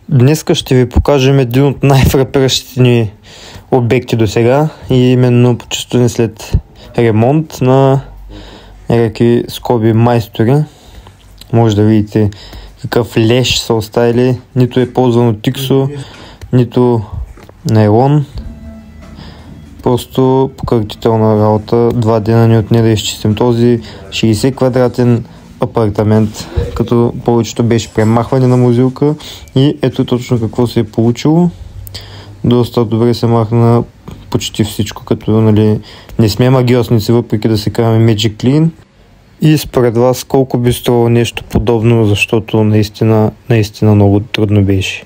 Днеска ще ви покажем един от най-фрапиращите ни обекти до сега и именно почистване след ремонт на някакви скоби майстори. Може да видите какъв леш са оставили, нито е ползвано тиксо, нито найлон. Просто пократителна работа, 2 дена ни отне да изчистим този 60 квадратен апартамент, като повечето беше премахване на музилка и ето точно какво се е получило. Доста добре се махна почти всичко, като не сме магиосници, въпреки да се казваме Magic Clean. И според вас колко би струвало нещо подобно, защото наистина много трудно беше.